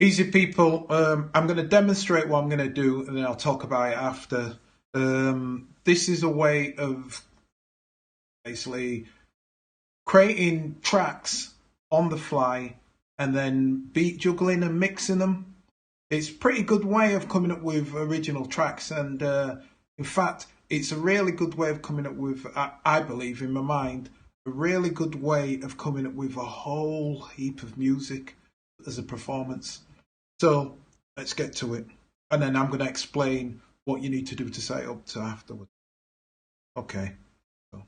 Easy people, I'm going to demonstrate what I'm going to do and then I'll talk about it after. This is a way of basically creating tracks on the fly and then beat juggling and mixing them. It's a pretty good way of coming up with original tracks, and in fact, it's a really good way of coming up with, I believe in my mind, a really good way of coming up with a whole heap of music as a performance. So let's get to it. And then I'm going to explain what you need to do to set it up to afterwards. Okay. So.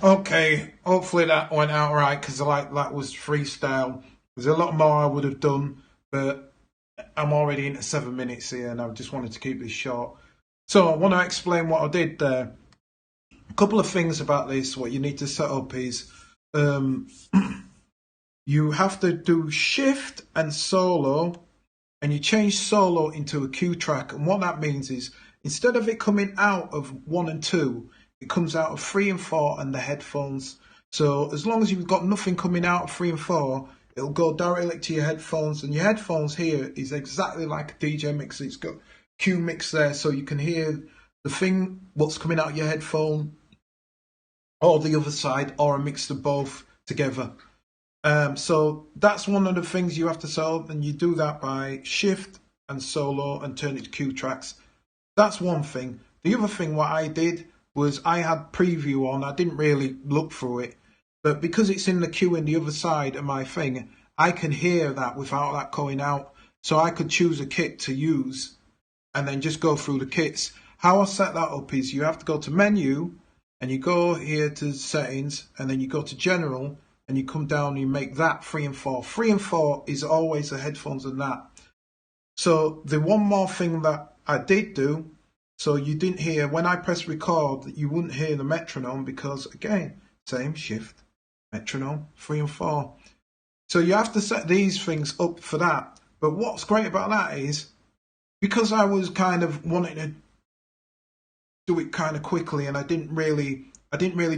Okay, hopefully that went out right because like that was freestyle. There's a lot more I would have done, but I'm already into 7 minutes here, and I just wanted to keep this short. So I want to explain what I did there. A couple of things about this. What you need to set up is you have to do shift and solo, and you change solo into a Q track. And what that means is instead of it coming out of 1 and 2, it comes out of 3 and 4 and the headphones. So as long as you've got nothing coming out of 3 and 4, it'll go directly to your headphones. And your headphones here is exactly like a DJ mixer. It's got Q mix there, so you can hear the thing, what's coming out of your headphone, or the other side, or a mix of both together. So that's one of the things you have to set up, and you do that by shift and solo and turn it to Q tracks. That's one thing. The other thing what I did was I had preview on. I didn't really look through it, but because it's in the queue in the other side of my thing, I can hear that without that going out. So I could choose a kit to use and then just go through the kits. How I set that up is you have to go to menu and you go here to settings and then you go to general and you come down and you make that 3 and 4. 3 and 4 is always the headphones and that. So the one more thing that I did do, so you didn't hear, when I press record, you wouldn't hear the metronome because, again, same shift, metronome, 3 and 4. So you have to set these things up for that. But what's great about that is, because I was kind of wanting to do it kind of quickly and I didn't really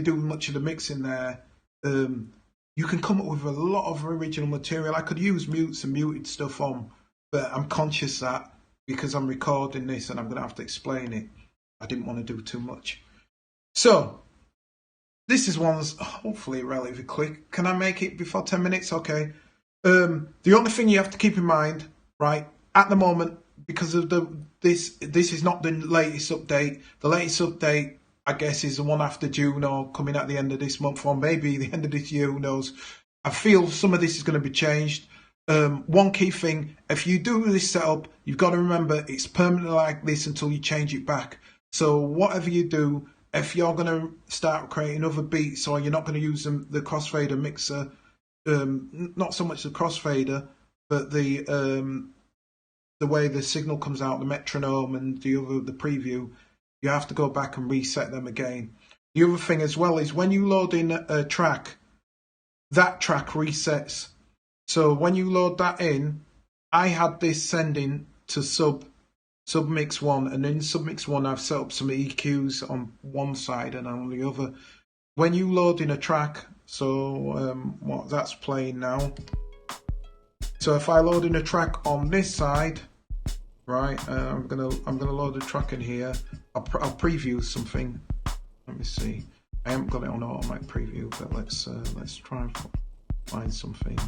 do much of the mixing there, you can come up with a lot of original material. I could use mutes and muted stuff on, but I'm conscious that because I'm recording this and I'm going to have to explain it, I didn't want to do too much. So this is one's hopefully relatively quick. Can I make it before 10 minutes? Okay. The only thing you have to keep in mind, right, at the moment, because of this is not the latest update. The latest update, I guess, is the one after June or coming at the end of this month or maybe the end of this year, who knows. I feel some of this is going to be changed. One key thing, if you do this setup, you've got to remember it's permanently like this until you change it back. So whatever you do, if you're going to start creating other beats or you're not going to use the crossfader mixer, not so much the crossfader, but the way the signal comes out, the metronome and the preview, you have to go back and reset them again. The other thing as well is when you load in a track, that track resets. So when you load that in, I had this sending to submix 1, and in submix 1 I've set up some EQs on one side and on the other. When you load in a track, so that's playing now. So if I load in a track on this side, right, I'm gonna load a track in here. I'll preview something. Let me see. I haven't got it on automatic preview, but let's try and find something.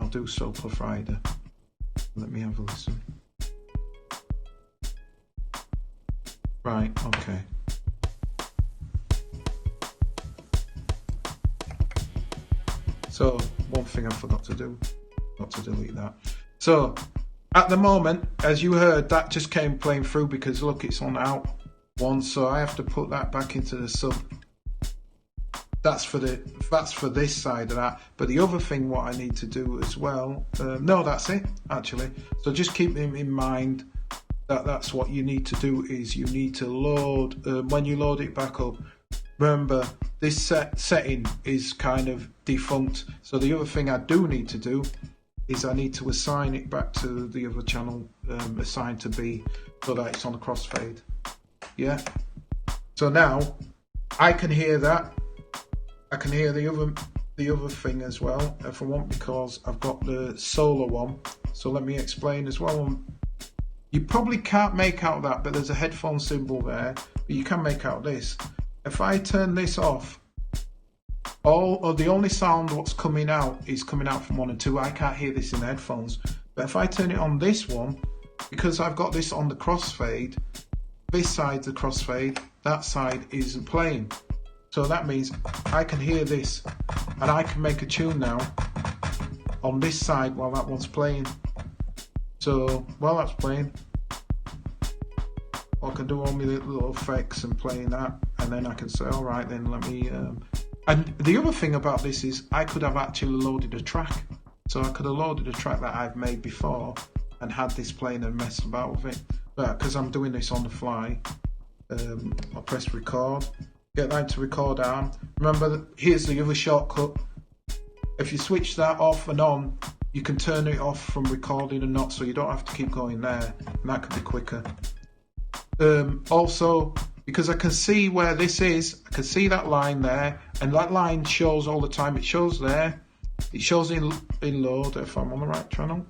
I'll do Soul Provider. Let me have a listen. Right, okay. So one thing I forgot to do, not to delete that. So at the moment, as you heard, that just came playing through because look, it's on out 1, so I have to put that back into the sub. That's for this side of that. But the other thing what I need to do as well, no, that's it actually. So just keep in mind that that's what you need to do is you need to load, when you load it back up, remember this setting is kind of defunct. So the other thing I do need to do is I need to assign it back to the other channel, assigned to B, so that it's on the crossfade. Yeah. So now I can hear that. I can hear the other thing as well if I want, because I've got the solo one. So let me explain as well. You probably can't make out that, but there's a headphone symbol there, but you can make out this. If I turn this off, the only sound what's coming out is coming out from 1 and 2. I can't hear this in the headphones. But if I turn it on this one, because I've got this on the crossfade, this side's the crossfade, that side isn't playing. So that means I can hear this and I can make a tune now on this side while that one's playing. So while that's playing, what can do all my little effects and playing that, and then I can say, all right, then let me. And the other thing about this is I could have actually loaded a track. So I could have loaded a track that I've made before and had this playing and messed about with it. But because I'm doing this on the fly, I'll press record, get that to record arm. Remember, here's the other shortcut. If you switch that off and on, you can turn it off from recording and not, so you don't have to keep going there, and that could be quicker. Also, because I can see where this is, I can see that line there, and that line shows all the time. It shows there, it shows in load if I'm on the right channel,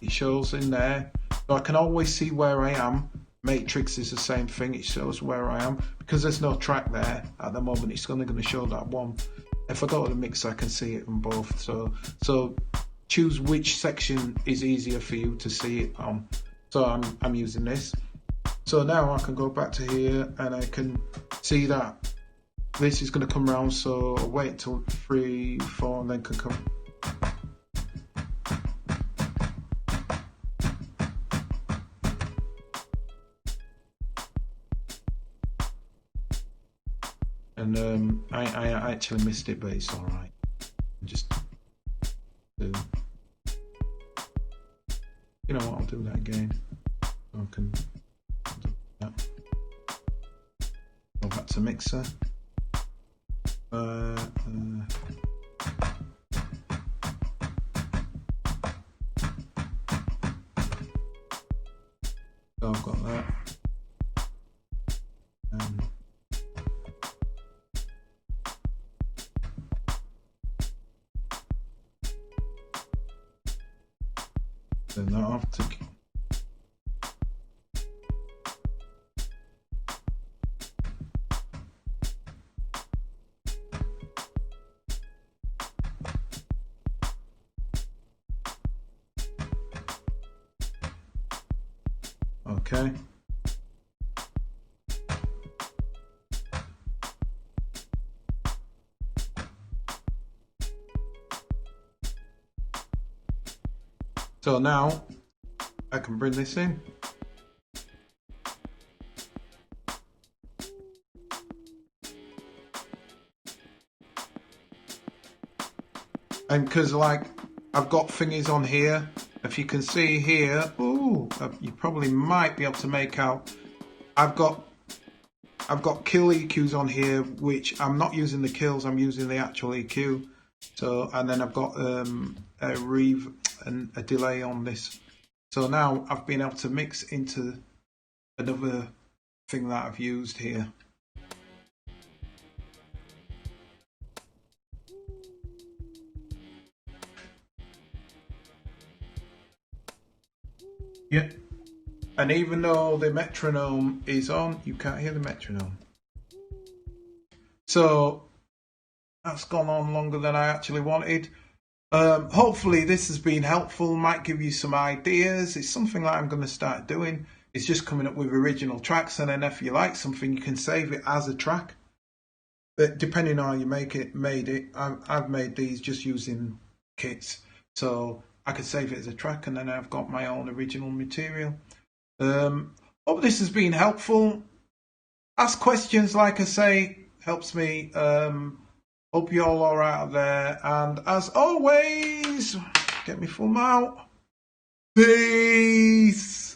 it shows in there, so I can always see where I am. Matrix is the same thing, it shows where I am. Because there's no track there at the moment, it's only going to show that one. If I go to the mix, I can see it on both. So choose which section is easier for you to see it on. So I'm using this. So now I can go back to here and I can see that this is going to come around. So I'll wait till 3, 4, and then can come. And I actually missed it, but it's all right. Just do. You know what? I'll do that again. I can do that. Go back to mixer. So I've got that. Then that off to okay. So now I can bring this in. And because like I've got thingies on here, if you can see here, ooh, you probably might be able to make out. I've got kill EQs on here, which I'm not using the kills, I'm using the actual EQ. So, and then I've got a reverb and a delay on this. So now I've been able to mix into another thing that I've used here. Yeah. And even though the metronome is on, you can't hear the metronome. So that's gone on longer than I actually wanted. Hopefully this has been helpful, might give you some ideas. It's something that I'm going to start doing. It's just coming up with original tracks, and then if you like something, you can save it as a track. But depending on how you made it, I've made these just using kits. So I could save it as a track, and then I've got my own original material. Hope this has been helpful. Ask questions, like I say, helps me. Hope you all are out there, and as always, get me full out. Peace.